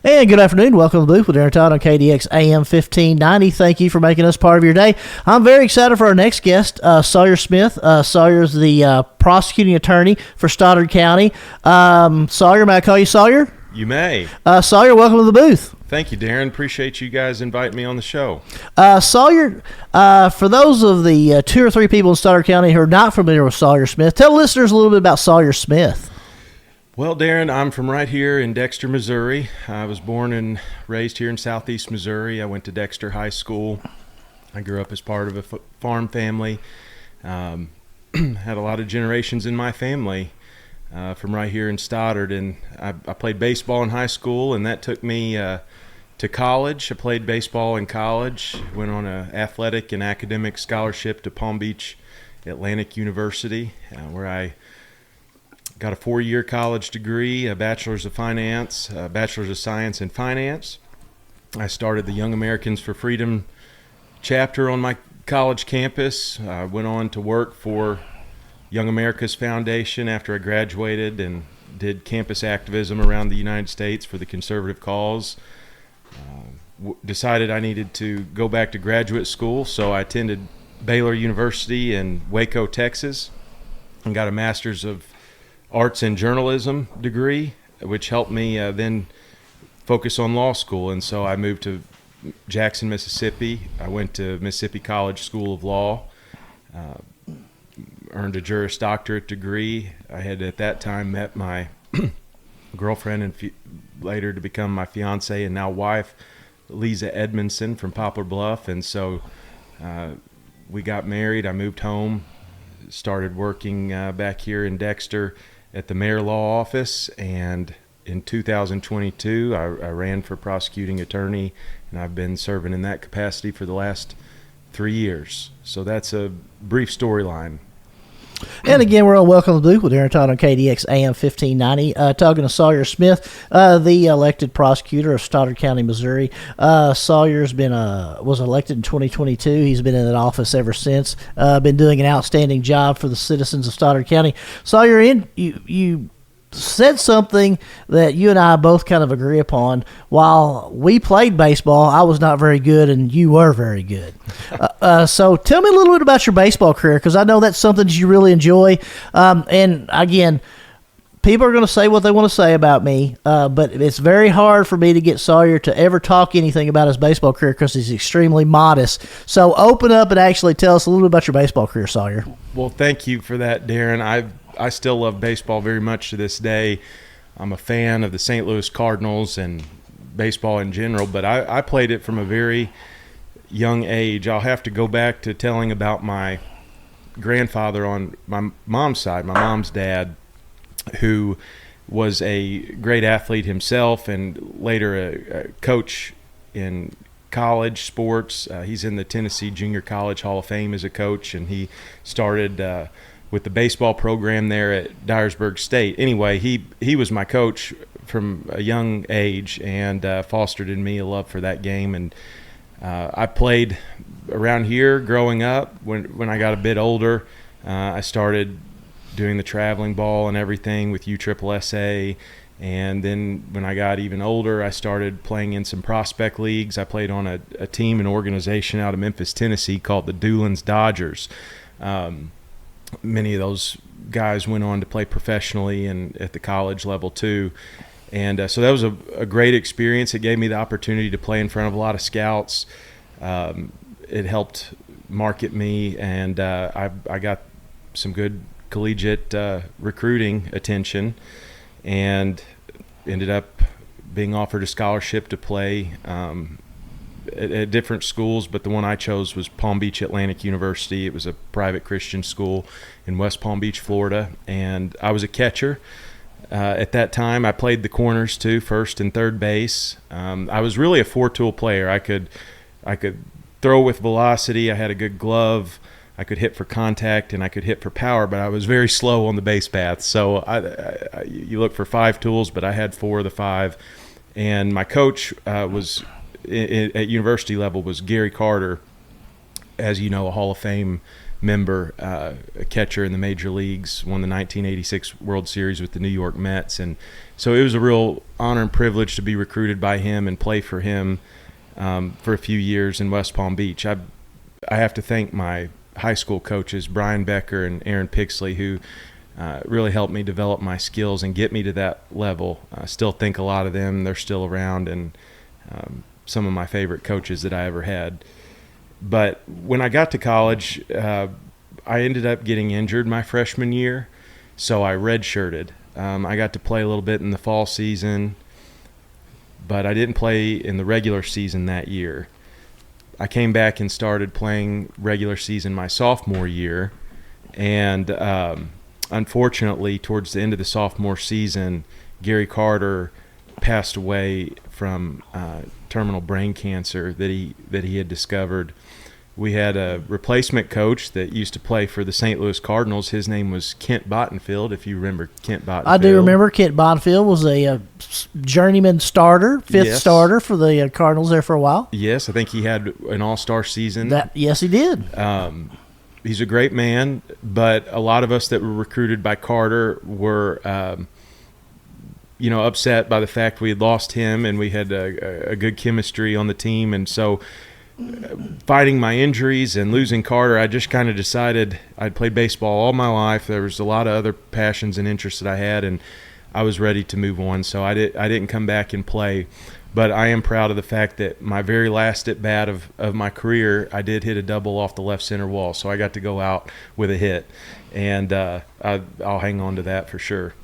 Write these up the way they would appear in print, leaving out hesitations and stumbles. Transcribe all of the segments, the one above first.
And good afternoon. Welcome to the booth with Daren Todd on KDX AM 1590. Thank you for making us part of your day. I'm very excited for our next guest, Sawyer Smith. Sawyer's the prosecuting attorney for Stoddard County. Sawyer, may I call you Sawyer? You may. Sawyer, welcome to the booth. Thank you, Daren. Appreciate you guys inviting me on the show. Sawyer, for those of the 2 or 3 people in Stoddard County who are not familiar with Sawyer Smith, tell listeners a little bit about Sawyer Smith. Well, Daren, I'm from right here in Dexter, Missouri. I was born and raised here in southeast Missouri. I went to Dexter High School. I grew up as part of a farm family. Had a lot of generations in my family from right here in Stoddard. And I played baseball in high school, and that took me to college. I played baseball in college, went on an athletic and academic scholarship to Palm Beach Atlantic University, where I got a 4-year college degree, a bachelor's of finance, a bachelor's of science in finance. I started the Young Americans for Freedom chapter on my college campus. I went on to work for Young America's Foundation after I graduated and did campus activism around the United States for the conservative cause. Decided I needed to go back to graduate school, so I attended Baylor University in Waco, Texas, and got a master's of arts and journalism degree, which helped me then focus on law school. And so I moved to Jackson, Mississippi. I went to Mississippi College School of Law, earned a Juris Doctorate degree. I had at that time met my girlfriend and later to become my fiance and now wife, Lisa Edmondson from Poplar Bluff. And so we got married. I moved home, started working back here in Dexter at the mayor law office, and in 2022 I ran for prosecuting attorney, and I've been serving in that capacity for the last 3 years. So that's a brief storyline. And again, we're on Welcome to the Booth with Daren Todd on KDX AM 1590, talking to Sawyer Smith, the elected prosecutor of Stoddard County, Missouri. Sawyer's was elected in 2022. He's been in that office ever since. Been doing an outstanding job for the citizens of Stoddard County. Sawyer, you said something that you and I both kind of agree upon. While we played baseball, I was not very good, and you were very good. So tell me a little bit about your baseball career, because I know that's something that you really enjoy. And again, people are going to say what they want to say about me, but it's very hard for me to get Sawyer to ever talk anything about his baseball career because he's extremely modest. So open up and actually tell us a little bit about your baseball career, Sawyer. Well, thank you for that, Daren. I still love baseball very much to this day. I'm a fan of the St. Louis Cardinals and baseball in general, but I played it from a very young age. I'll have to go back to telling about my grandfather on my mom's side, my mom's dad, who was a great athlete himself and later a coach in college sports. He's in the Tennessee Junior College Hall of Fame as a coach, and he started with the baseball program there at Dyersburg State. Anyway, he was my coach from a young age and fostered in me a love for that game. And I played around here growing up. When I got a bit older, I started doing the traveling ball and everything with USSSA. And then when I got even older, I started playing in some prospect leagues. I played on a team and organization out of Memphis, Tennessee called the Doolin's Dodgers. Many of those guys went on to play professionally and at the college level too. And so that was a great experience. It gave me the opportunity to play in front of a lot of scouts. It helped market me, and I got some good collegiate recruiting attention and ended up being offered a scholarship to play at different schools, but the one I chose was Palm Beach Atlantic University. It was a private Christian school in West Palm Beach, Florida, and I was a catcher. At that time, I played the corners too, first and third base. I was really a four-tool player. I could throw with velocity. I had a good glove. I could hit for contact, and I could hit for power, but I was very slow on the base path. So you look for 5 tools, but I had 4 of the 5. And my coach was at university level was Gary Carter, as you know, a Hall of Fame member, a catcher in the major leagues, won the 1986 World Series with the New York Mets. And so it was a real honor and privilege to be recruited by him and play for him for a few years in West Palm Beach. I have to thank my high school coaches, Brian Becker and Aaron Pixley, who really helped me develop my skills and get me to that level. I still think a lot of them. They're still around, and some of my favorite coaches that I ever had. But when I got to college, I ended up getting injured my freshman year, so I redshirted. I got to play a little bit in the fall season, but I didn't play in the regular season that year. I came back and started playing regular season my sophomore year, and unfortunately, towards the end of the sophomore season, Gary Carter passed away from terminal brain cancer that he had discovered. We had a replacement coach that used to play for the St. Louis Cardinals. His name was Kent Bottenfield, if you remember Kent Bottenfield. I do remember. Kent Bottenfield was a journeyman starter, fifth starter for the Cardinals there for a while. Yes, I think he had an all-star season. Yes, he did. He's a great man, but a lot of us that were recruited by Carter were upset by the fact we had lost him, and we had a good chemistry on the team. And so fighting my injuries and losing Carter, I just kind of decided I'd played baseball all my life. There was a lot of other passions and interests that I had, and I was ready to move on. So I didn't come back and play. But I am proud of the fact that my very last at bat of my career, I did hit a double off the left center wall. So I got to go out with a hit, and I'll hang on to that for sure.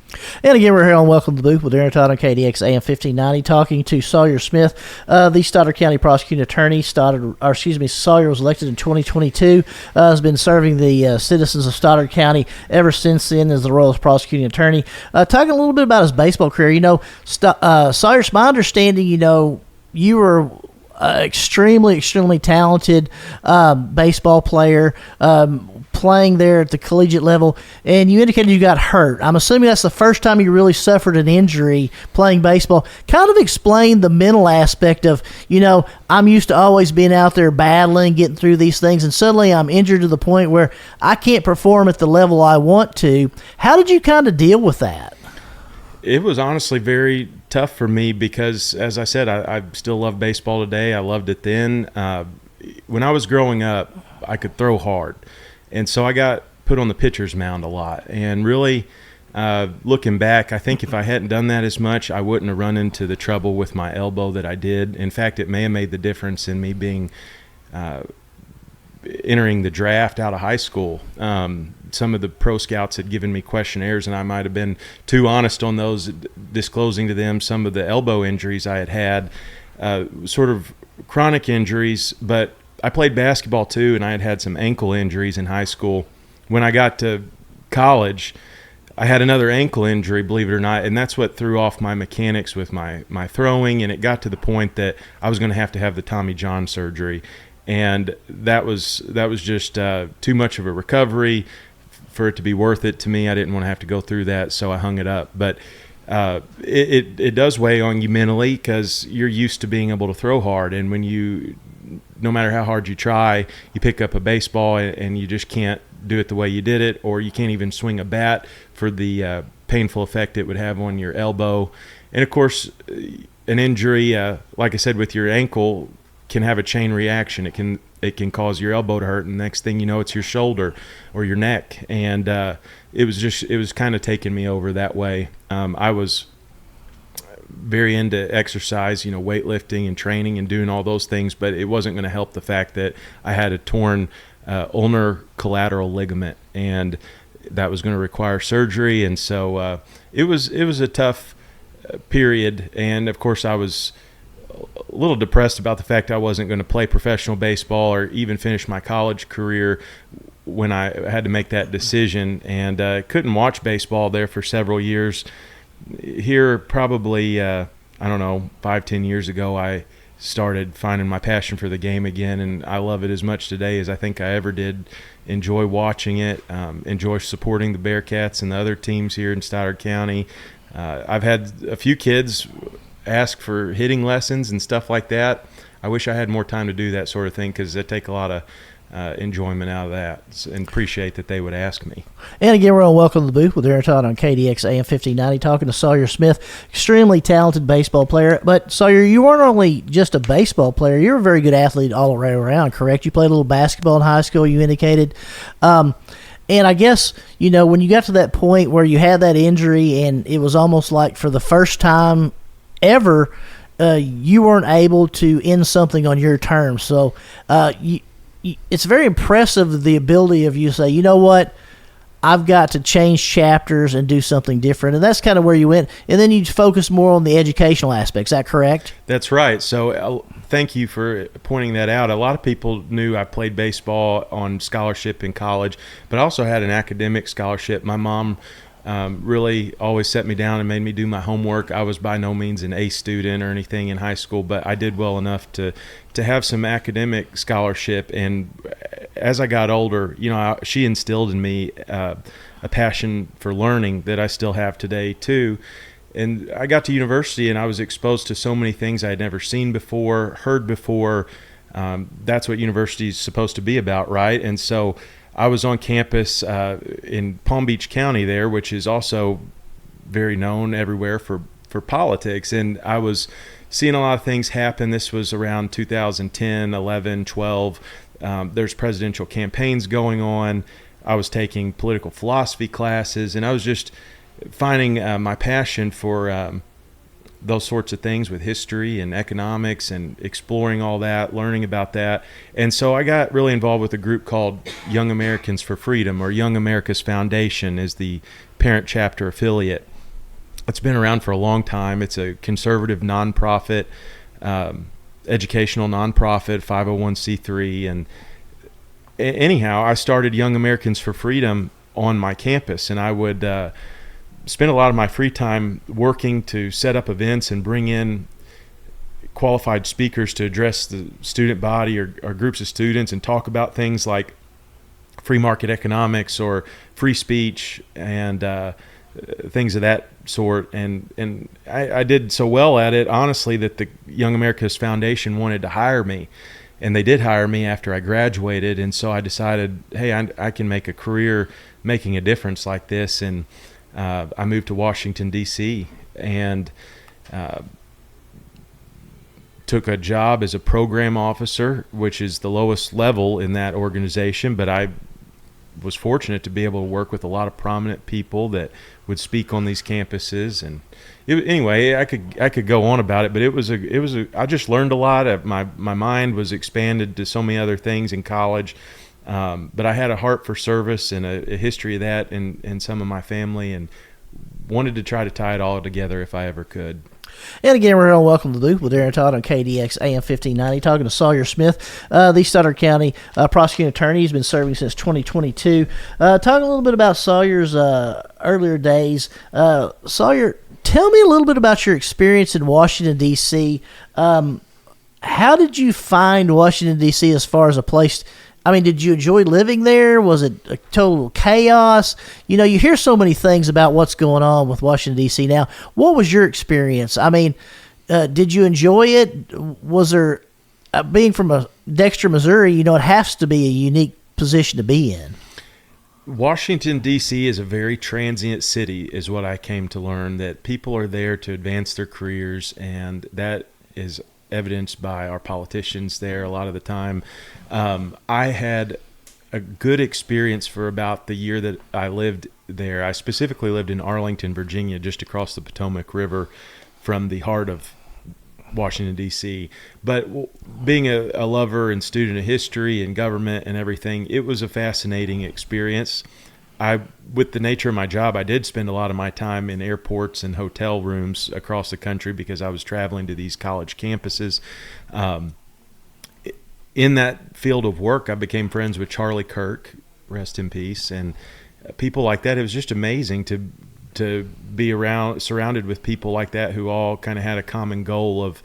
And again, we're here on Welcome to the Booth with Daren, Todd on KDX AM 1590, talking to Sawyer Smith, the Stoddard County Prosecuting Attorney. Sawyer was elected in 2022. Has been serving the citizens of Stoddard County ever since then as the role as Prosecuting Attorney. Talking a little bit about his baseball career. Sawyer, it's my understanding, you were extremely, extremely talented baseball player, playing there at the collegiate level, and you indicated you got hurt. I'm assuming that's the first time you really suffered an injury playing baseball. Kind of explain the mental aspect of, I'm used to always being out there battling, getting through these things, and suddenly I'm injured to the point where I can't perform at the level I want to. How did you kind of deal with that? It was honestly very tough for me because, as I said, I still love baseball today. I loved it then. When I was growing up, I could throw hard. And so I got put on the pitcher's mound a lot. And really, looking back, I think if I hadn't done that as much, I wouldn't have run into the trouble with my elbow that I did. In fact, it may have made the difference in me being entering the draft out of high school. Some of the pro scouts had given me questionnaires, and I might have been too honest on those, disclosing to them some of the elbow injuries I had sort of chronic injuries, but I played basketball too, and I had some ankle injuries in high school. When I got to college, I had another ankle injury, believe it or not, and that's what threw off my mechanics with my throwing, and it got to the point that I was going to have the Tommy John surgery, and that was just too much of a recovery for it to be worth it to me. I didn't want to have to go through that, so I hung it up. But it does weigh on you mentally because you're used to being able to throw hard, and when no matter how hard you try, you pick up a baseball and you just can't do it the way you did it, or you can't even swing a bat for the painful effect it would have on your elbow. And of course, an injury, like I said, with your ankle can have a chain reaction. It can cause your elbow to hurt, and the next thing you know, it's your shoulder or your neck. And it was kind of taking me over that way. I was very into exercise, weightlifting and training and doing all those things, but it wasn't going to help the fact that I had a torn ulnar collateral ligament, and that was going to require surgery. And so it was a tough period. And of course, I was a little depressed about the fact I wasn't going to play professional baseball or even finish my college career when I had to make that decision, and couldn't watch baseball there for several years. Here, probably, 5-10 years ago, I started finding my passion for the game again, and I love it as much today as I think I ever did. Enjoy watching it, enjoy supporting the Bearcats and the other teams here in Stoddard County. I've had a few kids ask for hitting lessons and stuff like that. I wish I had more time to do that sort of thing because they take a lot of enjoyment out of that, and appreciate that they would ask me. And again, we're on Welcome to the Booth with Daren Todd on KDX AM 1590, talking to Sawyer Smith, extremely talented baseball player. But Sawyer, you weren't only just a baseball player; you're a very good athlete all the way around. Correct? You played a little basketball in high school. You indicated. And I guess, when you got to that point where you had that injury and it was almost like for the first time ever, you weren't able to end something on your terms. So it's very impressive, the ability of you to say, you know what, I've got to change chapters and do something different. And that's kind of where you went. And then you focus more on the educational aspects. Is that correct? That's right. So thank you for pointing that out. A lot of people knew I played baseball on scholarship in college, but I also had an academic scholarship. My mom really always set me down and made me do my homework. I was by no means an A student or anything in high school, but I did well enough to have some academic scholarship. And as I got older, she instilled in me a passion for learning that I still have today too. And I got to university and I was exposed to so many things I had never seen before, heard before. That's what university is supposed to be about, right? And so I was on campus in Palm Beach County there, which is also very known everywhere for politics. And I was seeing a lot of things happen. This was around 2010, 11, 12. There's presidential campaigns going on. I was taking political philosophy classes, and I was just finding my passion for those sorts of things with history and economics and exploring all that, learning about that. And so I got really involved with a group called Young Americans for Freedom, or Young America's Foundation is the parent chapter affiliate. It's been around for a long time. It's a conservative nonprofit, educational nonprofit, 501c3. And anyhow, I started Young Americans for Freedom on my campus, and I would spend a lot of my free time working to set up events and bring in qualified speakers to address the student body or groups of students and talk about things like free market economics or free speech and things of that sort. And I did so well at it, honestly, that the Young America's Foundation wanted to hire me. And they did hire me after I graduated. And so I decided, hey, I can make a career making a difference like this. And I moved to Washington, D.C., and took a job as a program officer, which is the lowest level in that organization. But I was fortunate to be able to work with a lot of prominent people that would speak on these campuses. And anyway, I could go on about it, but I just learned a lot. My mind was expanded to so many other things in college. But I had a heart for service and a history of that in some of my family, and wanted to try to tie it all together if I ever could. And again, we're on Welcome to the Loop with Daren Todd on KDX AM 1590, talking to Sawyer Smith, the Stoddard County prosecuting attorney. He's been serving since 2022. Talking a little bit about Sawyer's earlier days. Sawyer, tell me a little bit about your experience in Washington, D.C. How did you find Washington, D.C. as far as a place? I mean, did you enjoy living there? Was it a total chaos? You hear so many things about what's going on with Washington, D.C. now. What was your experience? I mean, did you enjoy it? Was there, being from Dexter, Missouri, it has to be a unique position to be in. Washington, D.C. is a very transient city, is what I came to learn, that people are there to advance their careers, and that is evidenced by our politicians there a lot of the time. I had a good experience for about the year that I lived there. I specifically lived in Arlington, Virginia, just across the Potomac River from the heart of Washington, D.C. But being a lover and student of history and government and everything, it was a fascinating experience. With the nature of my job, I did spend a lot of my time in airports and hotel rooms across the country because I was traveling to these college campuses. In that field of work, I became friends with Charlie Kirk, rest in peace, and people like that. It was just amazing to be surrounded with people like that who all kind of had a common goal of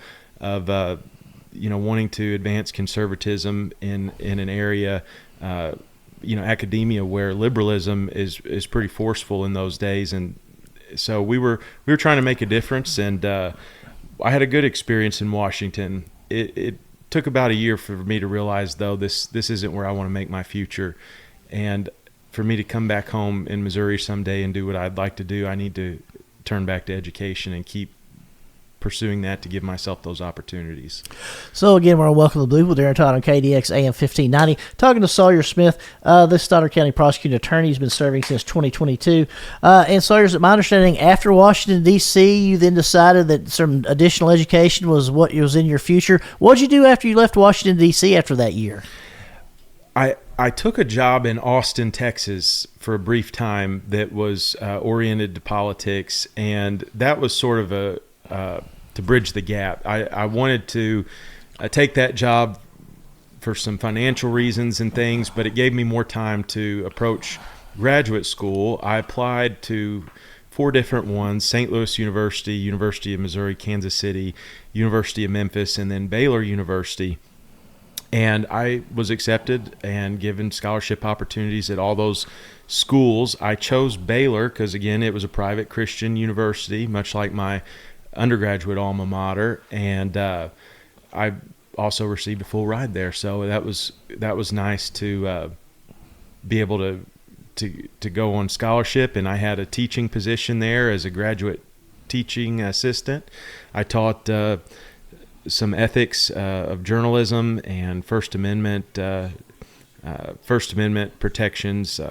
wanting to advance conservatism in an area, academia, where liberalism is pretty forceful in those days. And so we were trying to make a difference, and I had a good experience in Washington. It took about a year for me to realize, though, this isn't where I want to make my future. And for me to come back home in Missouri someday and do what I'd like to do, I need to turn back to education and keep pursuing that to give myself those opportunities. So again, we're on Welcome to the Blue with Daren Todd on KDX AM 1590. Talking to Sawyer Smith, this Stoddard County prosecuting attorney. Has been serving since 2022. And Sawyer's, my understanding, after Washington, D.C., you then decided that some additional education was what was in your future. What did you do after you left Washington, D.C. after that year? I took a job in Austin, Texas for a brief time that was oriented to politics, and that was sort of to bridge the gap. I wanted to take that job for some financial reasons and things, but it gave me more time to approach graduate school. I applied to 4 different ones: St. Louis University, University of Missouri, Kansas City, University of Memphis, and then Baylor University. And I was accepted and given scholarship opportunities at all those schools. I chose Baylor because, again, it was a private Christian university, much like my undergraduate alma mater, and I also received a full ride there. So that was nice to be able to go on scholarship, and I had a teaching position there as a graduate teaching assistant. I taught some ethics of journalism and First Amendment protections,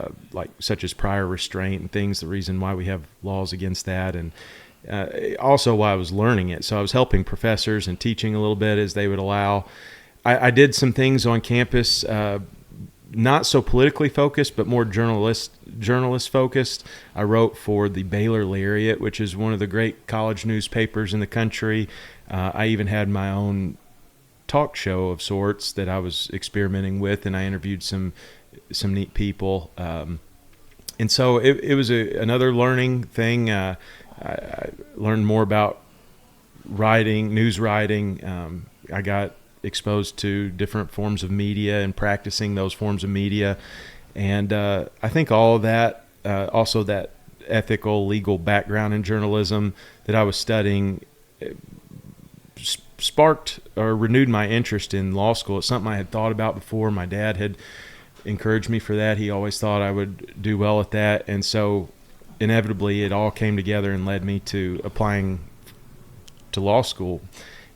such as prior restraint and things. The reason why we have laws against that, and also while I was learning it. So I was helping professors and teaching a little bit as they would allow. I did some things on campus, not so politically focused, but more journalist focused. I wrote for the Baylor Lariat, which is one of the great college newspapers in the country. I even had my own talk show of sorts that I was experimenting with, and I interviewed some neat people. And so it was another learning thing. I learned more about writing, news writing. I got exposed to different forms of media and practicing those forms of media. And I think all of that, also that ethical, legal background in journalism that I was studying, sparked or renewed my interest in law school. It's something I had thought about before. My dad had encouraged me for that. He always thought I would do well at that. And so inevitably it all came together and led me to applying to law school.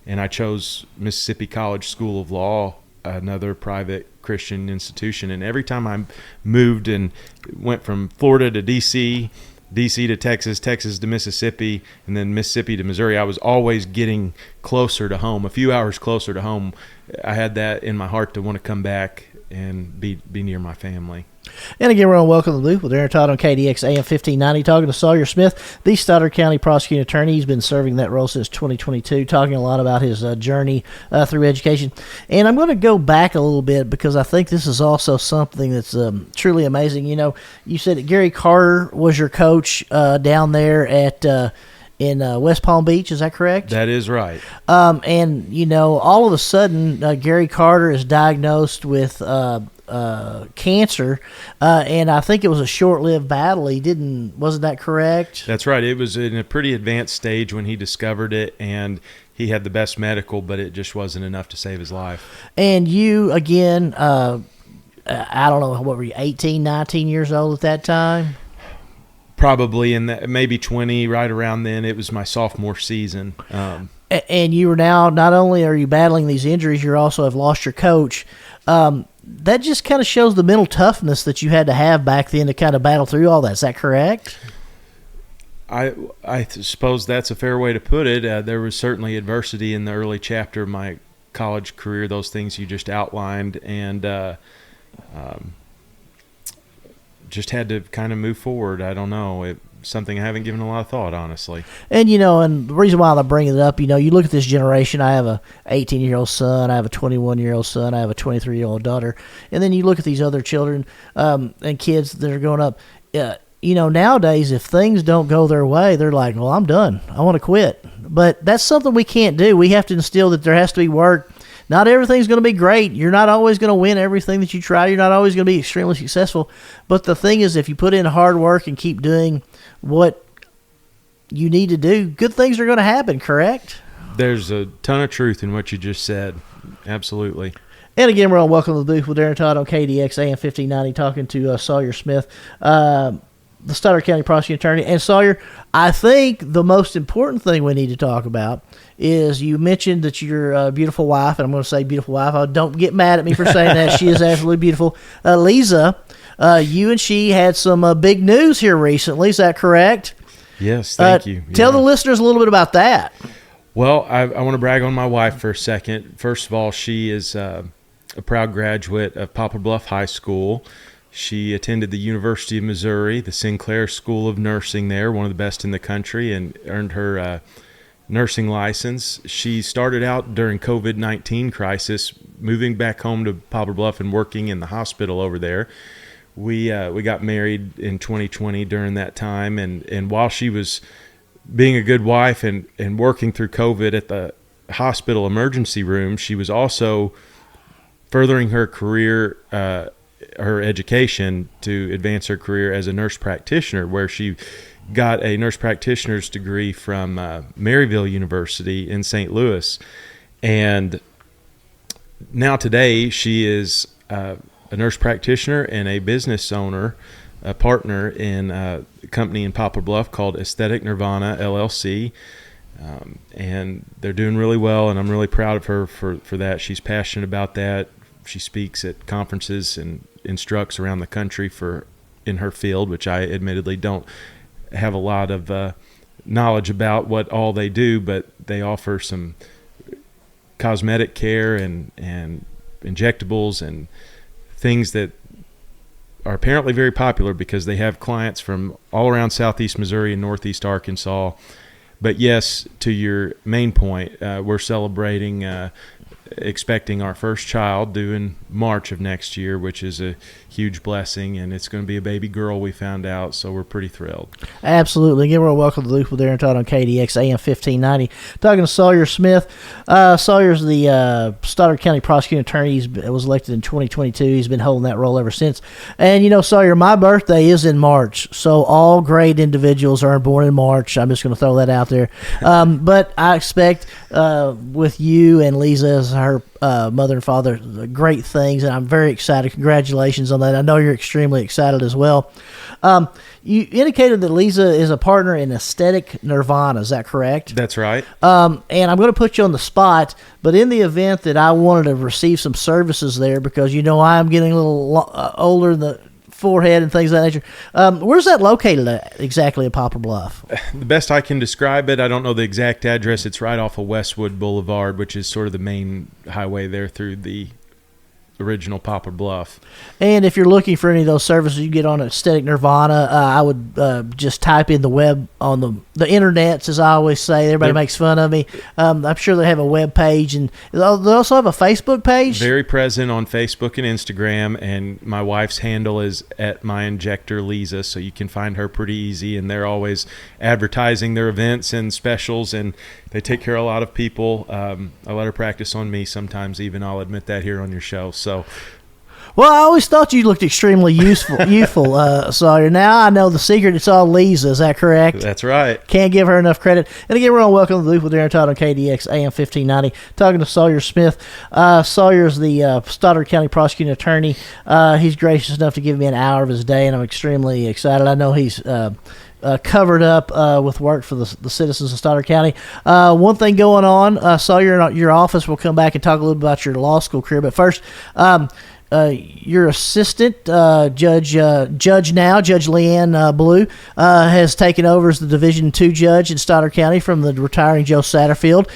And I chose Mississippi College School of Law, another private Christian institution. And every time I moved and went from Florida to D.C., D.C. to Texas, Texas to Mississippi, and then Mississippi to Missouri, I was always getting closer to home, a few hours closer to home. I had that in my heart to want to come back and be near my family. And again, we're on Welcome to the Loop with Daren Todd on KDX AM 1590, talking to Sawyer Smith, the Stoddard County prosecuting attorney. He's been serving that role since 2022, talking a lot about his journey through education. And I'm going to go back a little bit because I think this is also something that's truly amazing. You know, you said that Gary Carter was your coach down there at in West Palm Beach. Is that correct? That is right. And, you know, all of a sudden, Gary Carter is diagnosed with cancer, and I think it was a short-lived battle. Wasn't that correct? That's right. It was in a pretty advanced stage when he discovered it, and he had the best medical, but it just wasn't enough to save his life. And you, again, I don't know, what were you, 18, 19 years old at that time? Probably in that, maybe 20, right around then. It was my sophomore season. And you are now, not only are you battling these injuries, you also have lost your coach. That just kind of shows the mental toughness that you had to have back then to kind of battle through all that. Is that correct? I suppose that's a fair way to put it. There was certainly adversity in the early chapter of my college career, those things you just outlined, and just had to kind of move forward. I don't know. It's something I haven't given a lot of thought, honestly. And, you know, and the reason why I'm bringing it up, you know, you look at this generation. I have a 18-year-old son. I have a 21-year-old son. I have a 23-year-old daughter. And then you look at these other children and kids that are growing up. You know, nowadays, if things don't go their way, they're like, well, I'm done. I want to quit. But that's something we can't do. We have to instill that there has to be work. Not everything's going to be great. You're not always going to win everything that you try. You're not always going to be extremely successful. But the thing is, if you put in hard work and keep doing what you need to do, good things are going to happen, correct? There's a ton of truth in what you just said. Absolutely. And again, we're on Welcome to the Booth with Daren Todd on KDX AM 1590, talking to Sawyer Smith, the Stoddard County Prosecuting Attorney. And Sawyer, I think the most important thing we need to talk about is you mentioned that your beautiful wife, and I'm going to say beautiful wife. Don't get mad at me for saying that. She is absolutely beautiful. Lisa, you and she had some big news here recently. Is that correct? Yes, thank you. Tell the listeners a little bit about that. Well, I want to brag on my wife for a second. First of all, she is a proud graduate of Poplar Bluff High School. She attended the University of Missouri, the Sinclair School of Nursing there, one of the best in the country, and earned her nursing license. She started out during COVID-19 crisis, moving back home to Poplar Bluff and working in the hospital over there. We got married in 2020 during that time, and while she was being a good wife and working through COVID at the hospital emergency room, she was also furthering her career, her education to advance her career as a nurse practitioner, where she got a nurse practitioner's degree from Maryville University in St. Louis. And now today she is a nurse practitioner and a business owner, a partner in a company in Poplar Bluff called Aesthetic Nirvana LLC. And they're doing really well, and I'm really proud of her for that. She's passionate about that. She speaks at conferences and instructs around the country in her field, which I admittedly don't have a lot of knowledge about what all they do, but they offer some cosmetic care and injectables and things that are apparently very popular because they have clients from all around southeast Missouri and northeast Arkansas. But yes, to your main point, we're celebrating expecting our first child due in March of next year, which is a huge blessing, and it's going to be a baby girl, we found out, so we're pretty thrilled. Absolutely. Again, we're welcome to the Loop with Daren Todd on KDX AM 1590. Talking to Sawyer Smith. Sawyer's the Stoddard County Prosecuting Attorney. He was elected in 2022. He's been holding that role ever since. And, Sawyer, my birthday is in March, so all great individuals are born in March. I'm just going to throw that out there. But I expect with you and Lisa as her mother and father, great things, and I'm very excited. Congratulations on that. I know you're extremely excited as well. You indicated that Lisa is a partner in Aesthetic Nirvana. Is that correct? That's right. And I'm going to put you on the spot, but in the event that I wanted to receive some services there, because I'm getting a little older in the forehead and things of that nature. Where's that located at, exactly at Poplar Bluff? The best I can describe it, I don't know the exact address. It's right off of Westwood Boulevard, which is sort of the main highway there through the original Poplar Bluff. And if you're looking for any of those services, you get on Aesthetic Nirvana. I would just type in the web on the internets, as I always say. Everybody makes fun of me. I'm sure they have a web page, and they also have a Facebook page. Very present on Facebook and Instagram, and my wife's handle is @myinjectorLisa, so you can find her pretty easy, and they're always advertising their events and specials, and they take care of a lot of people. I let her practice on me sometimes, even. I'll admit that here on your show. So, well, I always thought you looked extremely youthful, Sawyer. Now I know the secret. It's all Lisa. Is that correct? That's right. Can't give her enough credit. And again, we're on Welcome to the Loop with Daren Todd on KDX AM 1590. Talking to Sawyer Smith. Sawyer's the Stoddard County Prosecuting Attorney. He's gracious enough to give me an hour of his day, and I'm extremely excited. I know he's covered up with work for the citizens of Stoddard County. One thing going on, Sawyer, your office, we'll come back and talk a little bit about your law school career. But first, your assistant judge Leanne Blue has taken over as the Division II judge in Stoddard County from the retiring Joe Satterfield.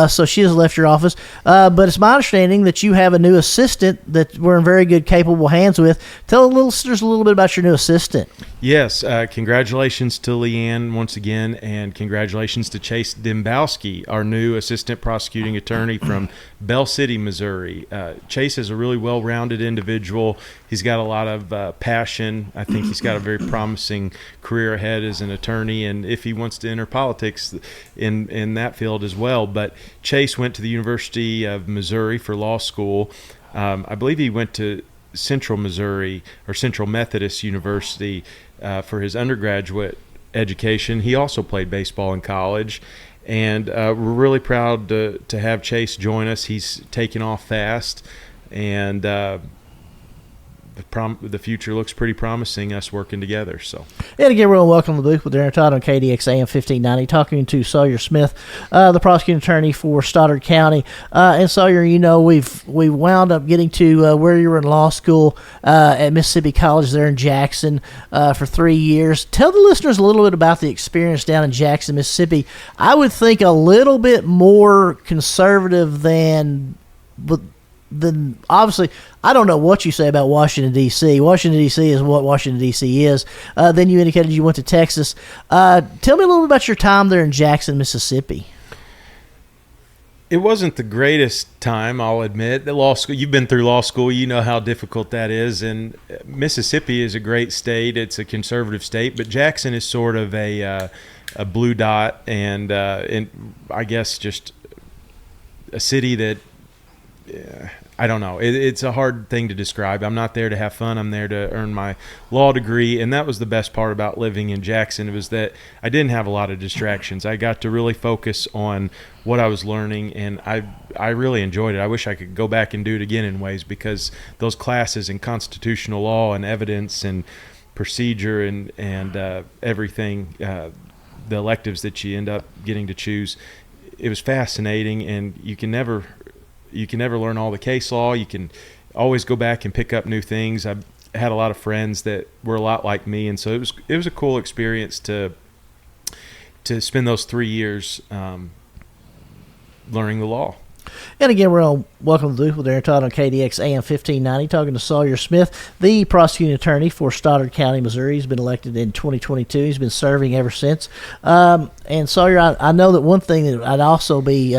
So she has left your office. But it's my understanding that you have a new assistant that we're in very good, capable hands with. Tell the listeners a little bit about your new assistant. Yes, congratulations to Leanne once again, and congratulations to Chase Dembowski, our new assistant prosecuting attorney from Bell City, Missouri. Chase is a really well-rounded individual. He's got a lot of passion. I think he's got a very promising career ahead as an attorney, and if he wants to enter politics in that field as well. But Chase went to the University of Missouri for law school. I believe he went to Central Missouri or Central Methodist University for his undergraduate education. He also played baseball in college, And we're really proud to have Chase join us. He's taking off fast, and the future looks pretty promising, us working together. So, and again, we're going to welcome the booth with Daren Todd on KDX AM 1590, talking to Sawyer Smith, the prosecuting attorney for Stoddard County. And Sawyer, we wound up getting to where you were in law school at Mississippi College there in Jackson for 3 years. Tell the listeners a little bit about the experience down in Jackson, Mississippi. I would think a little bit more conservative than obviously, I don't know what you say about Washington, D.C. Washington, D.C. is what Washington, D.C. is. Then you indicated you went to Texas. Tell me a little bit about your time there in Jackson, Mississippi. It wasn't the greatest time, I'll admit. The law school, you've been through law school, you know how difficult that is. And Mississippi is a great state. It's a conservative state, but Jackson is sort of a blue dot, and I guess just a city that I don't know. It's a hard thing to describe. I'm not there to have fun. I'm there to earn my law degree, and that was the best part about living in Jackson. It was that I didn't have a lot of distractions. I got to really focus on what I was learning, and I really enjoyed it. I wish I could go back and do it again in ways, because those classes in constitutional law and evidence and procedure and everything, the electives that you end up getting to choose, it was fascinating, and you can never learn all the case law. You can always go back and pick up new things. I had a lot of friends that were a lot like me, and so it was a cool experience to spend those 3 years learning the law. And again, we're on Welcome to the Booth with Daren Todd on KDX AM 1590, talking to Sawyer Smith, the prosecuting attorney for Stoddard County, Missouri. He's been elected in 2022. He's been serving ever since. And Sawyer, I know that one thing that I'd also be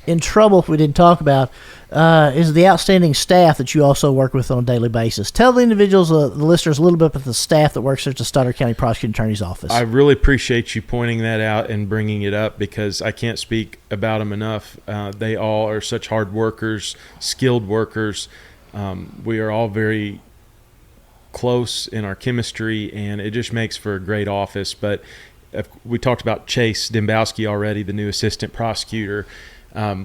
in trouble if we didn't talk about is the outstanding staff that you also work with on a daily basis. Tell the individuals, the listeners, a little bit about the staff that works at the Stoddard County Prosecuting Attorney's Office. I really appreciate you pointing that out and bringing it up, because I can't speak about them enough. They all are such hard workers, skilled workers. We are all very close in our chemistry, and it just makes for a great office. But we talked about Chase Dembowski already, the new assistant prosecutor.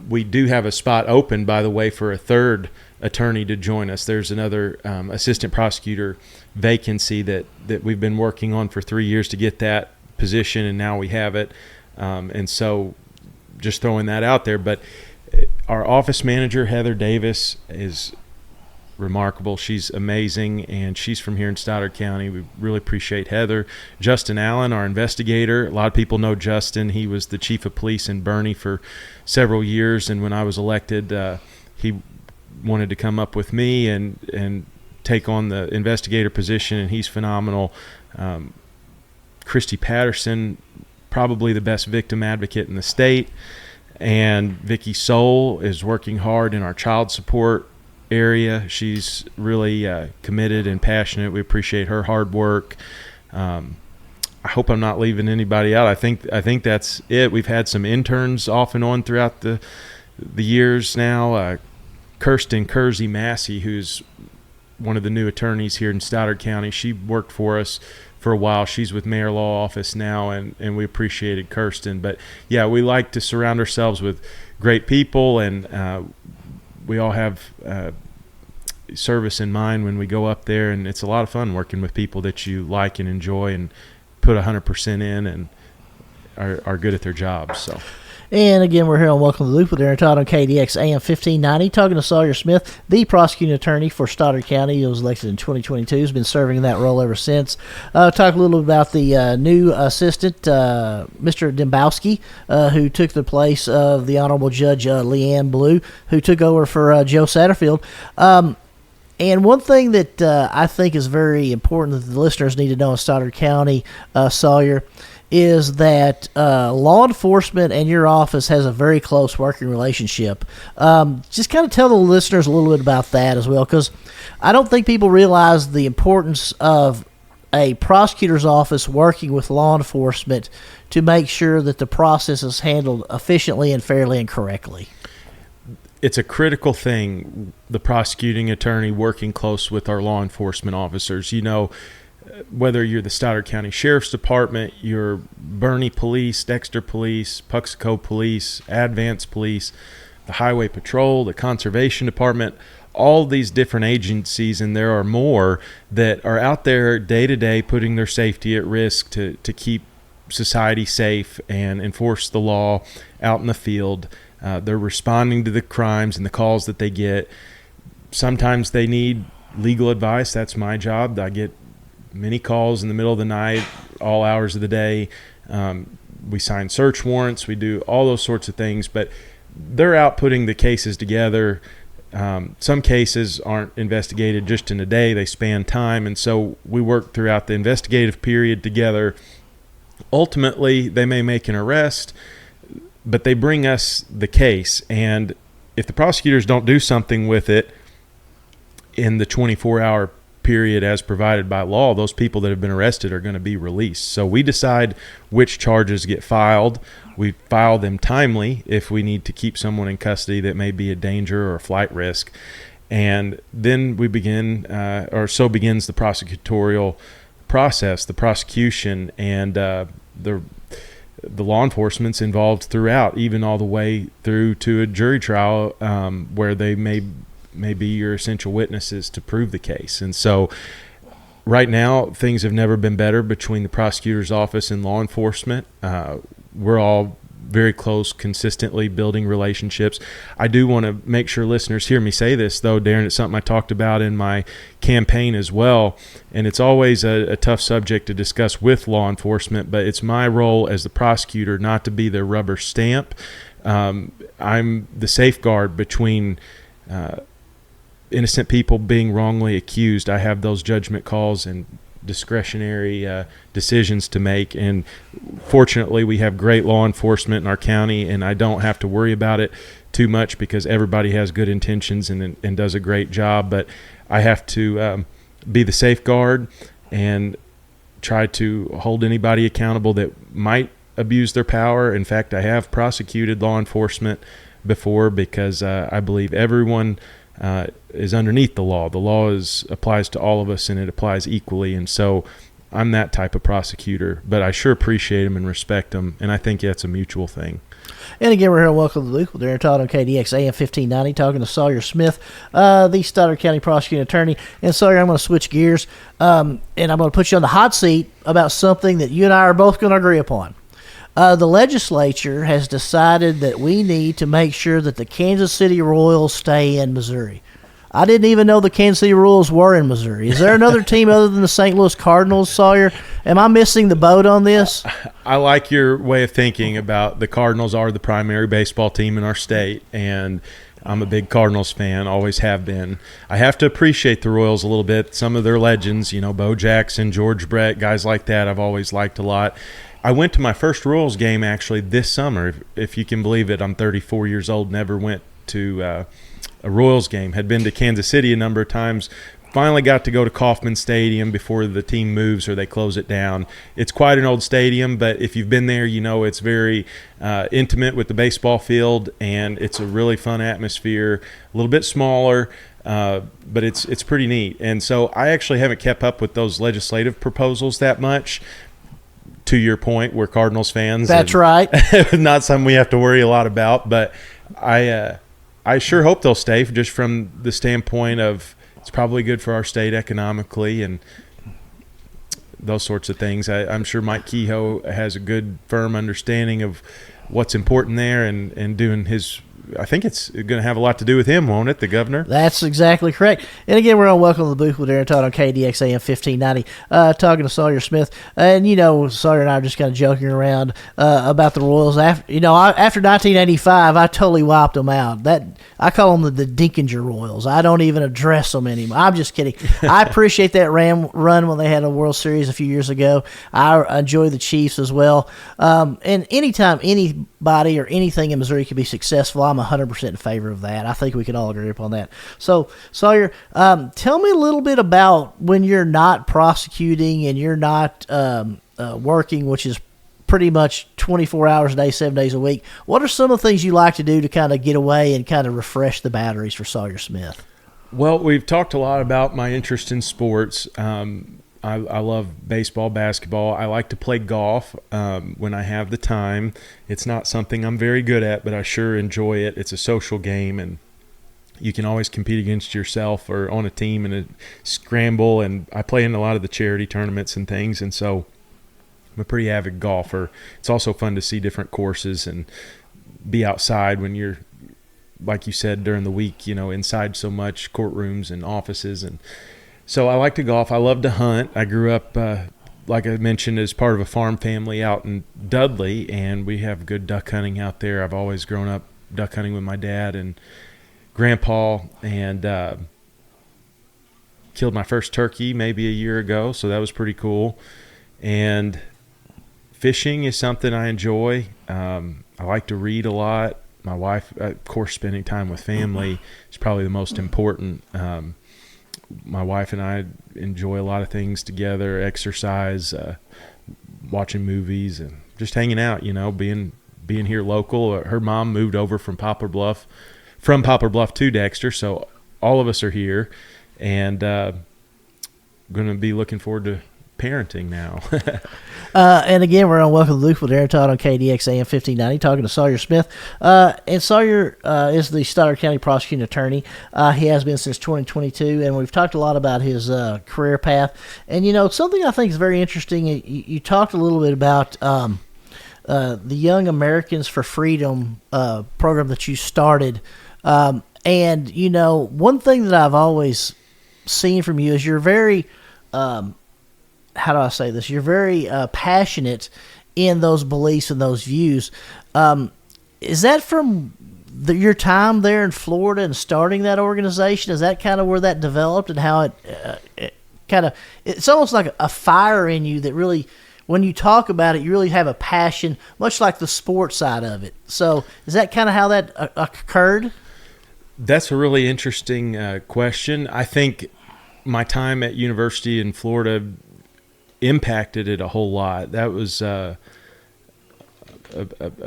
We do have a spot open, by the way, for a third attorney to join us. There's another assistant prosecutor vacancy that we've been working on for 3 years to get that position, and now we have it. And so just throwing that out there. But our office manager, Heather Davis, is remarkable. She's amazing, and she's from here in Stoddard County. We really appreciate Heather. Justin Allen, our investigator. A lot of people know Justin. He was the chief of police in Bernie for several years, and when I was elected, he wanted to come up with me and take on the investigator position, and he's phenomenal. Christy Patterson, probably the best victim advocate in the state, and Vicki Soul is working hard in our child support area. She's really committed and passionate. We appreciate her hard work. I hope I'm not leaving anybody out. I think that's it. We've had some interns off and on throughout the years now. Kirsten Kersey Massey, who's one of the new attorneys here in Stoddard County, she worked for us for a while. She's with Mayor Law Office now, and we appreciated Kirsten. But yeah, we like to surround ourselves with great people, and we all have service in mind when we go up there, and it's a lot of fun working with people that you like and enjoy and put 100% in and are good at their jobs. So. And again, we're here on Welcome to the Loop with Daren Todd on KDX AM 1590, talking to Sawyer Smith, the prosecuting attorney for Stoddard County. He was elected in 2022. He's been serving in that role ever since. Talk a little bit about the new assistant, Mr. Dembowski, who took the place of the Honorable Judge Leanne Blue, who took over for Joe Satterfield. And one thing that I think is very important that the listeners need to know in Stoddard County, Sawyer, is that law enforcement and your office has a very close working relationship. Just kind of tell the listeners a little bit about that as well, because I don't think people realize the importance of a prosecutor's office working with law enforcement to make sure that the process is handled efficiently and fairly and correctly. It's a critical thing, the prosecuting attorney working close with our law enforcement officers. You know, whether you're the Stoddard County Sheriff's Department, you're Bernie Police, Dexter Police, Puxico Police, Advance Police, the Highway Patrol, the Conservation Department, all these different agencies, and there are more that are out there day to day putting their safety at risk to keep society safe and enforce the law out in the field. They're responding to the crimes and the calls that they get. Sometimes they need legal advice. That's my job. I get many calls in the middle of the night, all hours of the day. We sign search warrants. We do all those sorts of things, but they're out putting the cases together. Some cases aren't investigated just in a day. They span time, and so we work throughout the investigative period together. Ultimately, they may make an arrest, but they bring us the case, and if the prosecutors don't do something with it in the 24-hour period as provided by law, those people that have been arrested are going to be released. So we decide which charges get filed. We file them timely if we need to keep someone in custody that may be a danger or a flight risk. And then we begin, or so begins the prosecutorial process, the prosecution, and the law enforcement's involved throughout, even all the way through to a jury trial where they may be your essential witnesses to prove the case. And so right now, things have never been better between the prosecutor's office and law enforcement. We're all very close, consistently building relationships. I do want to make sure listeners hear me say this, though, Daren. It's something I talked about in my campaign as well, and it's always a tough subject to discuss with law enforcement, but it's my role as the prosecutor not to be their rubber stamp. I'm the safeguard between innocent people being wrongly accused. I have those judgment calls and discretionary decisions to make, and fortunately we have great law enforcement in our county, and I don't have to worry about it too much because everybody has good intentions and does a great job. But I have to be the safeguard and try to hold anybody accountable that might abuse their power. In fact, I have prosecuted law enforcement before because I believe everyone is underneath the law. The law applies to all of us, and it applies equally. And so I'm that type of prosecutor, but I sure appreciate them and respect them, and I think that's a mutual thing. And again, we're here on Welcome to the Loop with Daren Todd on KDX AM 1590, talking to Sawyer Smith, the Stoddard County prosecuting attorney. And Sawyer, I'm going to switch gears, and I'm going to put you on the hot seat about something that you and I are both going to agree upon. The legislature has decided that we need to make sure that the Kansas City Royals stay in Missouri. I didn't even know the Kansas City Royals were in Missouri. Is there another team other than the St. Louis Cardinals, Sawyer? Am I missing the boat on this? I like your way of thinking about the Cardinals are the primary baseball team in our state, and I'm a big Cardinals fan, always have been. I have to appreciate the Royals a little bit. Some of their legends, Bo Jackson, George Brett, guys like that I've always liked a lot. I went to my first Royals game actually this summer. If you can believe it, I'm 34 years old, never went to a Royals game. Had been to Kansas City a number of times. Finally got to go to Kauffman Stadium before the team moves or they close it down. It's quite an old stadium, but if you've been there, it's very intimate with the baseball field, and it's a really fun atmosphere. A little bit smaller, but it's pretty neat. And so I actually haven't kept up with those legislative proposals that much. To your point, we're Cardinals fans. That's right. Not something we have to worry a lot about, but I sure hope they'll stay just from the standpoint of it's probably good for our state economically and those sorts of things. I'm sure Mike Kehoe has a good, firm understanding of what's important there and doing his – I think it's going to have a lot to do with him, won't it, the governor? That's exactly correct. And again, we're on Welcome to the Booth with Daren Todd on KDX AM 1590, talking to Sawyer Smith. And, Sawyer and I are just kind of joking around about the Royals. After 1985, I totally wiped them out. I call them the Dinkinger Royals. I don't even address them anymore. I'm just kidding. I appreciate that run when they had a World Series a few years ago. I enjoy the Chiefs as well. And anytime anybody or anything in Missouri can be successful, I'm 100% in favor of that. I think we can all agree upon that. So, Sawyer, tell me a little bit about when you're not prosecuting and you're not working, which is pretty much 24 hours a day, 7 days a week. What are some of the things you like to do to kind of get away and kind of refresh the batteries for Sawyer Smith? Well, we've talked a lot about my interest in sports. I'm I love baseball, basketball. I like to play golf when I have the time. It's not something I'm very good at, but I sure enjoy it. It's a social game, and you can always compete against yourself or on a team in a scramble. And I play in a lot of the charity tournaments and things, and so I'm a pretty avid golfer. It's also fun to see different courses and be outside when you're, like you said, during the week, inside so much, courtrooms and offices. And so I like to golf. I love to hunt. I grew up, like I mentioned, as part of a farm family out in Dudley, and we have good duck hunting out there. I've always grown up duck hunting with my dad and grandpa, and killed my first turkey maybe a year ago, so that was pretty cool. And fishing is something I enjoy. I like to read a lot. My wife, of course, spending time with family is probably the most important. My wife and I enjoy a lot of things together, exercise, watching movies, and just hanging out, being here local. Her mom moved over from Poplar Bluff to Dexter, so all of us are here, and going to be looking forward to parenting now. And again, we're on Welcome to the Loop with Daren, Todd on KDX AM 1590, talking to Sawyer Smith. And Sawyer is the Stoddard County Prosecuting Attorney. He has been since 2022, and we've talked a lot about his career path. And, something I think is very interesting, you talked a little bit about the Young Americans for Freedom program that you started. And, one thing that I've always seen from you is you're very how do I say this? You're very passionate in those beliefs and those views. Is that from your time there in Florida and starting that organization? Is that kind of where that developed, and how it it's almost like a fire in you that really, when you talk about it, you really have a passion, much like the sports side of it. So is that kind of how that occurred? That's a really interesting question. I think my time at university in Florida impacted it a whole lot. That was a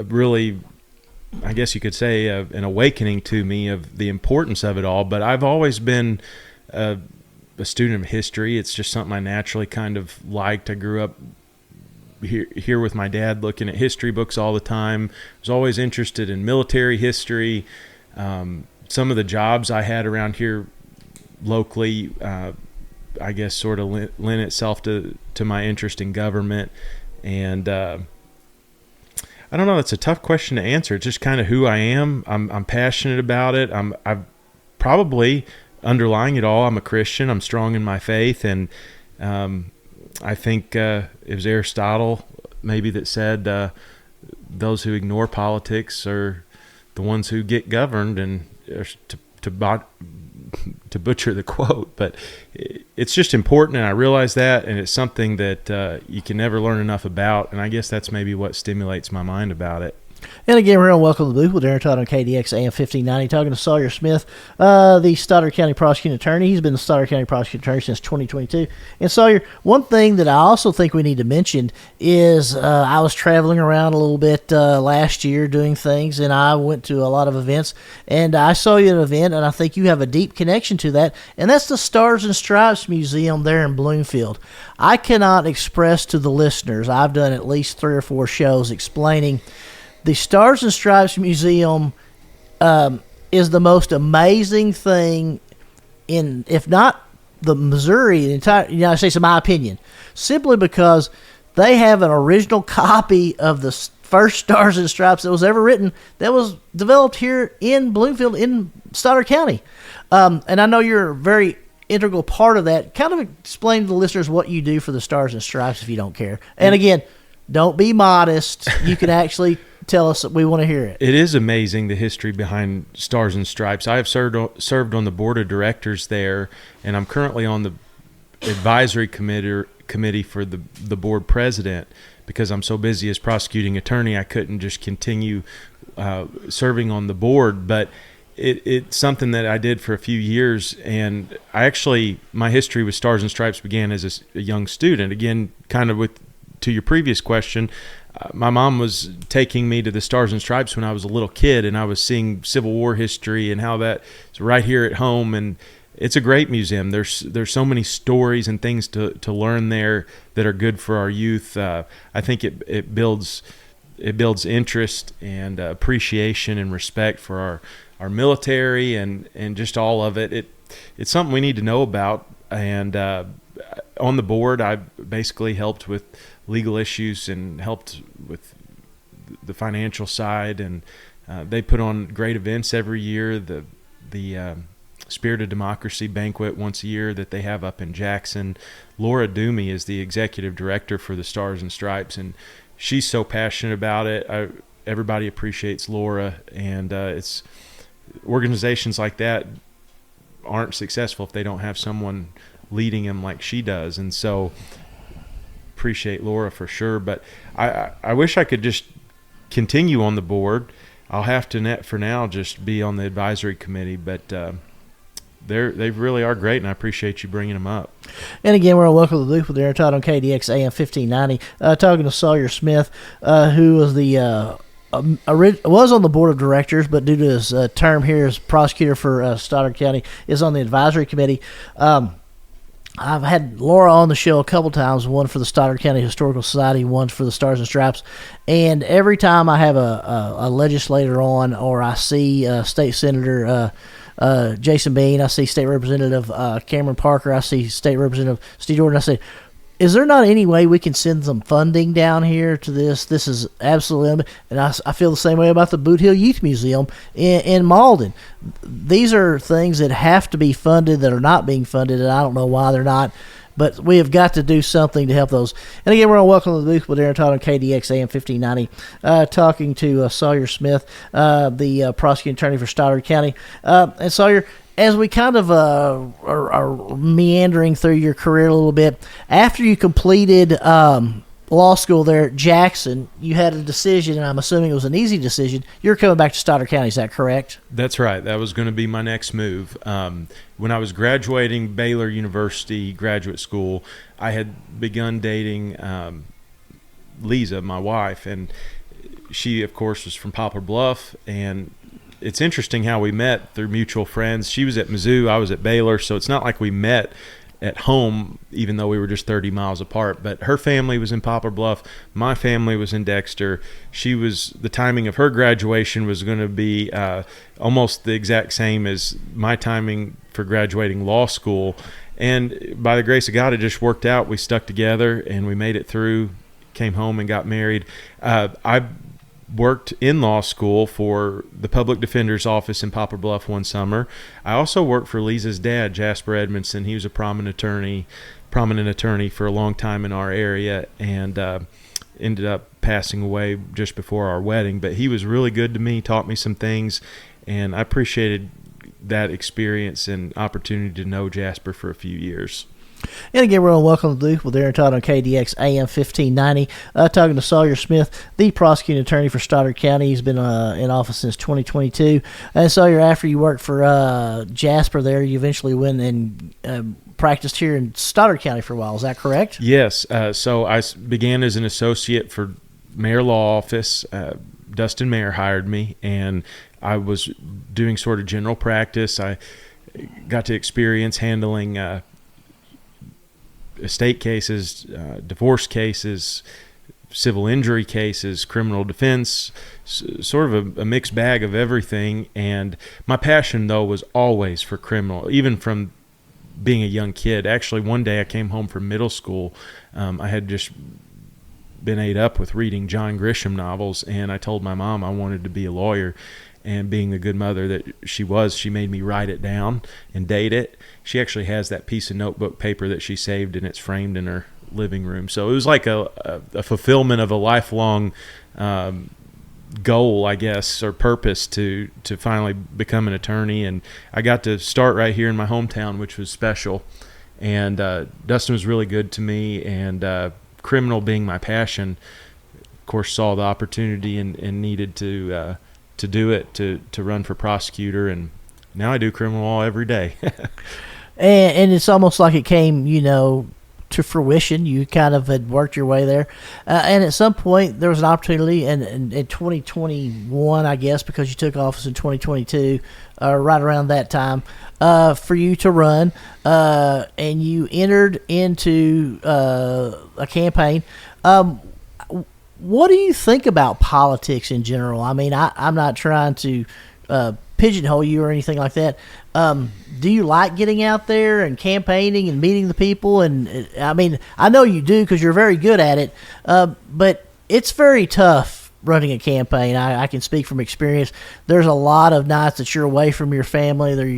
really, I guess you could say, an awakening to me of the importance of it all. But I've always been a student of history. It's just something I naturally kind of liked. I grew up here with my dad looking at history books all the time. I was always interested in military history. Some of the jobs I had around here locally, I guess, sort of lent itself to my interest in government. And I don't know, it's a tough question to answer. It's just kind of who I am. I'm passionate about it. I've probably, underlying it all, I'm a Christian. I'm strong in my faith. And I think it was Aristotle maybe that said those who ignore politics are the ones who get governed, and to butcher the quote, but it's just important, and I realize that, and it's something that you can never learn enough about, and I guess that's maybe what stimulates my mind about it. And again, we're on Welcome to the Booth with Daren, Todd on KDX AM 1590, talking to Sawyer Smith, the Stoddard County Prosecuting Attorney. He's been the Stoddard County Prosecuting Attorney since 2022. And Sawyer, one thing that I also think we need to mention is I was traveling around a little bit last year doing things, and I went to a lot of events, and I saw you at an event, and I think you have a deep connection to that, and that's the Stars and Stripes Museum there in Bloomfield. I cannot express to the listeners, I've done at least 3 or 4 shows explaining the Stars and Stripes Museum is the most amazing thing in, if not the Missouri, the entire United States, in my opinion, simply because they have an original copy of the first Stars and Stripes that was ever written that was developed here in Bloomfield in Stoddard County. And I know you're a very integral part of that. Kind of explain to the listeners what you do for the Stars and Stripes if you don't care. And again, don't be modest. You can actually tell us. We want to hear it. It is amazing, the history behind Stars and Stripes. I have served on the board of directors there, and I'm currently on the advisory committee for the board president, because I'm so busy as prosecuting attorney I couldn't just continue serving on the board. But it's something that I did for a few years, and my history with Stars and Stripes began as a young student. Again, kind of to your previous question, my mom was taking me to the Stars and Stripes when I was a little kid, and I was seeing Civil War history and how that's right here at home. And it's a great museum. There's so many stories and things to learn there that are good for our youth. I think it builds interest and appreciation and respect for our military and just all of it. It's something we need to know about. And on the board, I basically helped with legal issues and helped with the financial side. And they put on great events every year. The Spirit of Democracy banquet once a year that they have up in Jackson. Laura Doomey is the executive director for the Stars and Stripes, and she's so passionate about it. Everybody appreciates Laura, and it's organizations like that aren't successful if they don't have someone leading them like she does. And so appreciate Laura for sure. But I wish I could just continue on the board. I'll have to for now just be on the advisory committee, but they really are great, and I appreciate you bringing them up. And again, we're on Welcome to the Booth with Daren Todd on KDX AM 1590, talking to Sawyer Smith, who was was on the board of directors, but due to his term here as prosecutor for Stoddard County, is on the advisory committee. I've had Laura on the show a couple times, one for the Stoddard County Historical Society, one for the Stars and Stripes, and every time I have a legislator on, or I see State Senator Jason Bean, I see State Representative Cameron Parker, I see State Representative Steve Jordan, I say, is there not any way we can send some funding down here to this? This is absolutely, and I feel the same way about the Boot Hill Youth Museum in Malden. These are things that have to be funded that are not being funded, and I don't know why they're not, but we have got to do something to help those. And again, we're on Welcome to the Booth with Daren Todd on KDX AM 1590, talking to Sawyer Smith, the prosecuting attorney for Stoddard County. And Sawyer, as we kind of are meandering through your career a little bit, after you completed law school there at Jackson, you had a decision, and I'm assuming it was an easy decision. You're coming back to Stoddard County, is that correct? That's right. That was going to be my next move. When I was graduating Baylor University Graduate School, I had begun dating Lisa, my wife, and she, of course, was from Poplar Bluff, and it's interesting how we met through mutual friends. She was at Mizzou, I was at Baylor, so it's not like we met at home, even though we were just 30 miles apart. But her family was in Poplar Bluff. My family was in Dexter. The timing of her graduation was going to be almost the exact same as my timing for graduating law school. And by the grace of God, it just worked out. We stuck together, and we made it through, came home and got married. I worked in law school for the public defender's office in Poplar Bluff one summer. I also worked for Lisa's dad, Jasper Edmondson. He was a prominent attorney for a long time in our area, and ended up passing away just before our wedding. But he was really good to me, taught me some things, and I appreciated that experience and opportunity to know Jasper for a few years. And again, we're on Welcome to the Booth with Daren Todd on KDX AM 1590, talking to Sawyer Smith, the prosecuting attorney for Stoddard County. He's been in office since 2022. And Sawyer, after you worked for Jasper there, you eventually went and practiced here in Stoddard County for a while. Is that correct? Yes. So I began as an associate for mayor law office. Dustin Mayer hired me, and I was doing sort of general practice. I got to experience handling estate cases, divorce cases, civil injury cases, criminal defense, sort of a mixed bag of everything. And my passion, though, was always for criminal, even from being a young kid. Actually, one day I came home from middle school. I had just been ate up with reading John Grisham novels, and I told my mom I wanted to be a lawyer. And being the good mother that she was, she made me write it down and date it. She actually has that piece of notebook paper that she saved, and it's framed in her living room. So it was like a fulfillment of a lifelong goal, I guess, or purpose to finally become an attorney. And I got to start right here in my hometown, which was special. And Dustin was really good to me, and criminal being my passion, of course, saw the opportunity and needed to do it, to run for prosecutor, and now I do criminal law every day. and it's almost like it came, to fruition. You kind of had worked your way there, and at some point there was an opportunity in 2021, I guess, because you took office in 2022, right around that time, for you to run, and you entered into a campaign. What do you think about politics in general? I mean, I'm not trying to pigeonhole you or anything like that. Do you like getting out there and campaigning and meeting the people? And I mean, I know you do because you're very good at it, but it's very tough running a campaign. I can speak from experience. There's a lot of nights that you're away from your family, that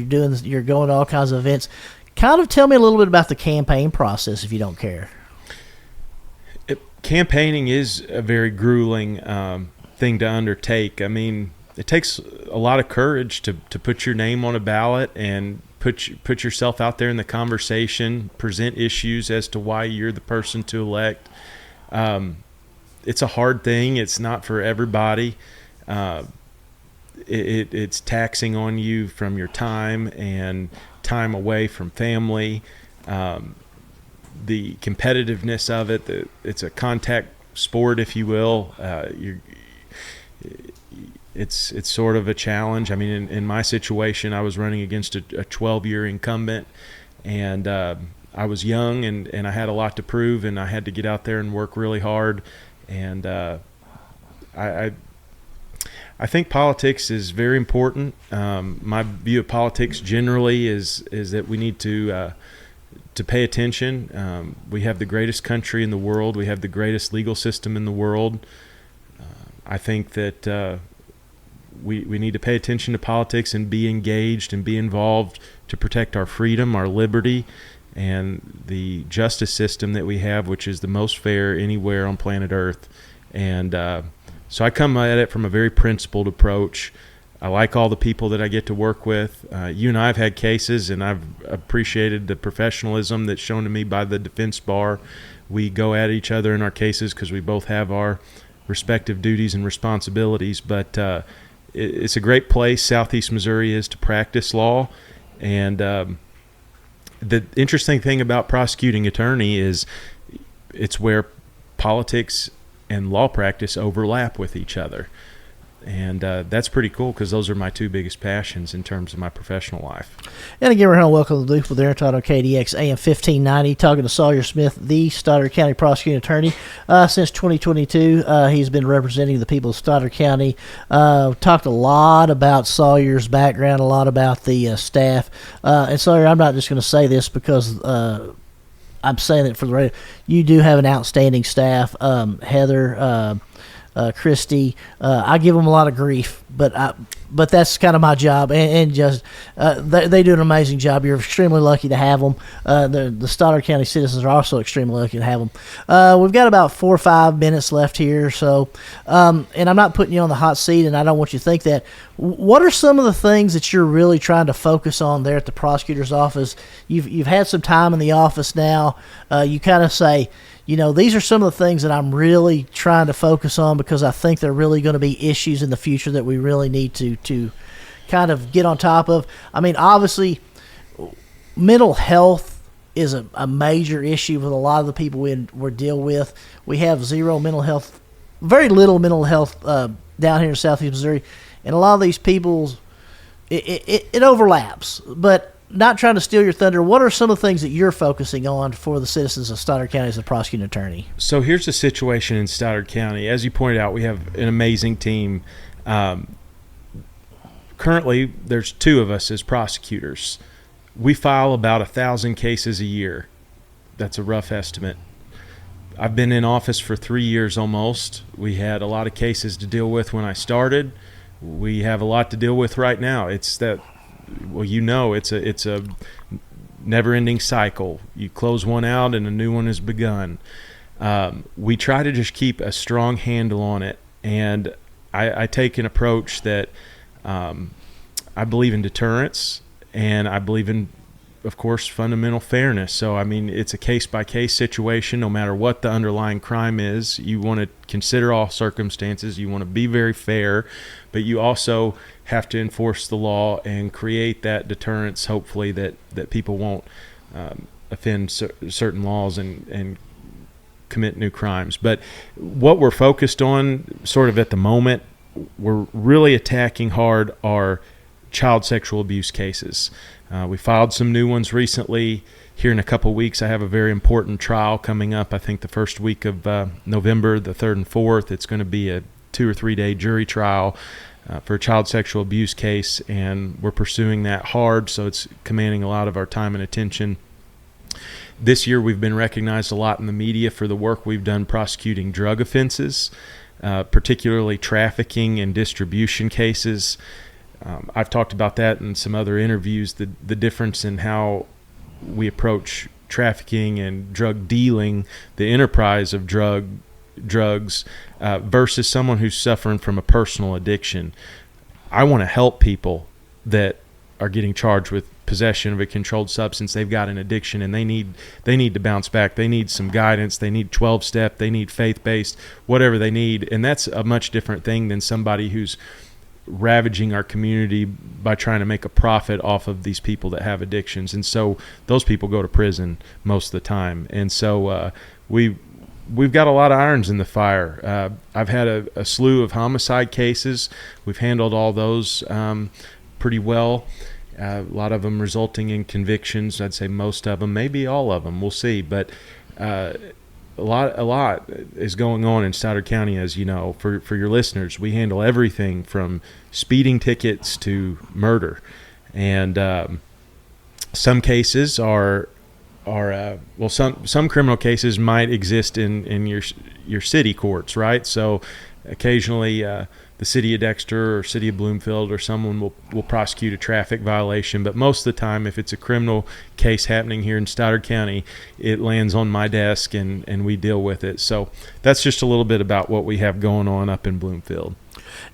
you're going to all kinds of events. Kind of tell me a little bit about the campaign process, if you don't care. Campaigning is a very grueling thing to undertake. I mean, it takes a lot of courage to put your name on a ballot and put yourself out there in the conversation, present issues as to why you're the person to elect. It's a hard thing. It's not for everybody. It's taxing on you from your time and time away from family. The competitiveness of it, it's a contact sport, if you will. It's sort of a challenge. I mean, in my situation, I was running against a 12-year incumbent, and I was young, and I had a lot to prove, and I had to get out there and work really hard. And I think politics is very important. My view of politics generally is that we need to pay attention. We have the greatest country in the world. We have the greatest legal system in the world. I think that we need to pay attention to politics and be engaged and be involved to protect our freedom, our liberty, and the justice system that we have, which is the most fair anywhere on planet Earth. And so I come at it from a very principled approach. I like all the people that I get to work with. You and I have had cases, and I've appreciated the professionalism that's shown to me by the defense bar. We go at each other in our cases because we both have our respective duties and responsibilities. But it's a great place, Southeast Missouri is, to practice law. And the interesting thing about prosecuting attorney is it's where politics and law practice overlap with each other. And that's pretty cool because those are my two biggest passions in terms of my professional life. And again, we're going to welcome the Loop with Daren Todd on KDX AM 1590, talking to Sawyer Smith, the Stoddard County prosecuting attorney. Since 2022, he's been representing the people of Stoddard County. Talked a lot about Sawyer's background, a lot about the staff. And Sawyer, I'm not just going to say this because I'm saying it for the radio. You do have an outstanding staff. Heather, Christy, I give them a lot of grief, but that's kind of my job, and just they do an amazing job. You're extremely lucky to have them. The Stoddard County citizens are also extremely lucky to have them. We've got about 4 or 5 minutes left here, so and I'm not putting you on the hot seat, and I don't want you to think that. What are some of the things that you're really trying to focus on there at the prosecutor's office? You've had some time in the office now. You kind of say, these are some of the things that I'm really trying to focus on because I think they're really going to be issues in the future that we really need to kind of get on top of. I mean, obviously, mental health is a major issue with a lot of the people we deal with. We have very little mental health down here in Southeast Missouri, and a lot of these people, it overlaps, but not trying to steal your thunder, what are some of the things that you're focusing on for the citizens of Stoddard County as a prosecuting attorney? So here's the situation in Stoddard County. As you pointed out, we have an amazing team. Currently, there's 2 of us as prosecutors. We file about 1,000 cases a year. That's a rough estimate. I've been in office for 3 years almost. We had a lot of cases to deal with when I started. We have a lot to deal with right now. It's that, well, it's a never-ending cycle. You close one out and a new one has begun. We try to just keep a strong handle on it, and I take an approach that I believe in deterrence, and I believe in, of course, fundamental fairness. So, I mean, it's a case-by-case situation. No matter what the underlying crime is, you want to consider all circumstances. You want to be very fair, but you also have to enforce the law and create that deterrence, hopefully, that people won't offend certain laws and commit new crimes. But what we're focused on sort of at the moment, we're really attacking hard our child sexual abuse cases. We filed some new ones recently. Here in a couple weeks, I have a very important trial coming up. I think the first week of November, the 3rd and 4th. It's going to be a 2 or 3 day jury trial for a child sexual abuse case, and we're pursuing that hard, so it's commanding a lot of our time and attention. This year, we've been recognized a lot in the media for the work we've done prosecuting drug offenses, particularly trafficking and distribution cases. I've talked about that in some other interviews, the difference in how we approach trafficking and drug dealing, the enterprise of drugs, versus someone who's suffering from a personal addiction. I want to help people that are getting charged with possession of a controlled substance. They've got an addiction and they need to bounce back. They need some guidance. They need 12-step. They need faith-based, whatever they need. And that's a much different thing than somebody who's ravaging our community by trying to make a profit off of these people that have addictions. And so those people go to prison most of the time. And so we've got a lot of irons in the fire. I've had a slew of homicide cases. We've handled all those pretty well. A lot of them resulting in convictions. I'd say most of them, maybe all of them. We'll see. But a lot is going on in Stoddard County, as you know. For your listeners, we handle everything from speeding tickets to murder, and some cases are some criminal cases might exist in your city courts, right? So occasionally the city of Dexter or city of Bloomfield or someone will prosecute a traffic violation, but most of the time, if it's a criminal case happening here in Stoddard County, it lands on my desk and we deal with it. So that's just a little bit about what we have going on up in Bloomfield.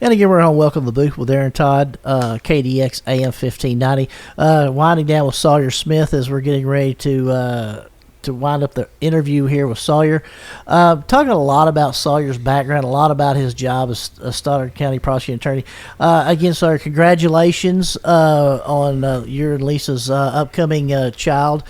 And again, we're on Welcome to the Booth with Daren, Todd, KDX AM 1590. Winding down with Sawyer Smith as we're getting ready to wind up the interview here with Sawyer. Talking a lot about Sawyer's background, a lot about his job as a Stoddard County prosecuting attorney. Again, Sawyer, congratulations on your and Lisa's upcoming child.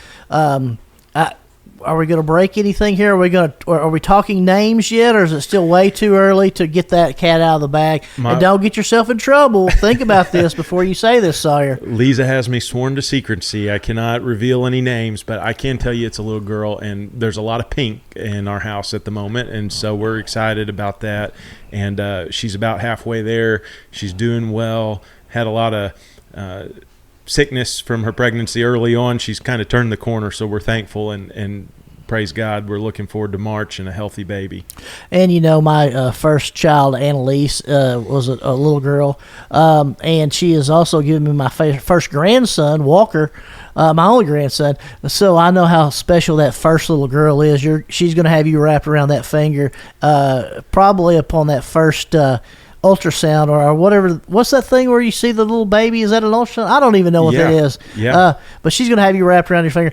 Are we going to break anything here? Are we talking names yet, or is it still way too early to get that cat out of the bag? And don't get yourself in trouble. Think about this before you say this, Sawyer. Lisa has me sworn to secrecy. I cannot reveal any names, but I can tell you it's a little girl, and there's a lot of pink in our house at the moment, and so we're excited about that. And she's about halfway there. She's doing well. Had a lot of sickness from her pregnancy early on. She's kind of turned the corner, so we're thankful and praise God. We're looking forward to March and a healthy baby. And you know, my first child, Annalise, was a little girl, and she has also given me my first grandson, Walker, my only grandson. So I know how special that first little girl is. She's going to have you wrapped around that finger, probably upon that first ultrasound or whatever. What's that thing where you see the little baby? Is that an ultrasound? I don't even know what that is. Yeah. But she's going to have you wrapped around your finger.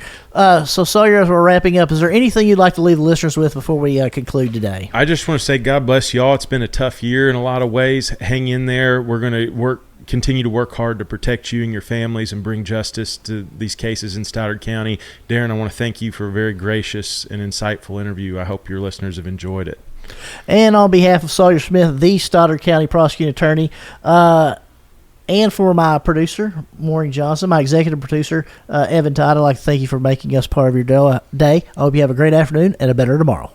So Sawyer, as we're wrapping up, is there anything you'd like to leave the listeners with before we conclude today? I just want to say God bless y'all. It's been a tough year in a lot of ways. Hang in there. We're going to continue to work hard to protect you and your families and bring justice to these cases in Stoddard County. Daren, I want to thank you for a very gracious and insightful interview. I hope your listeners have enjoyed it. And on behalf of Sawyer Smith, the Stoddard County prosecuting attorney, and for my producer, Maureen Johnson, my executive producer, Evan Todd, I'd like to thank you for making us part of your day. I hope you have a great afternoon and a better tomorrow.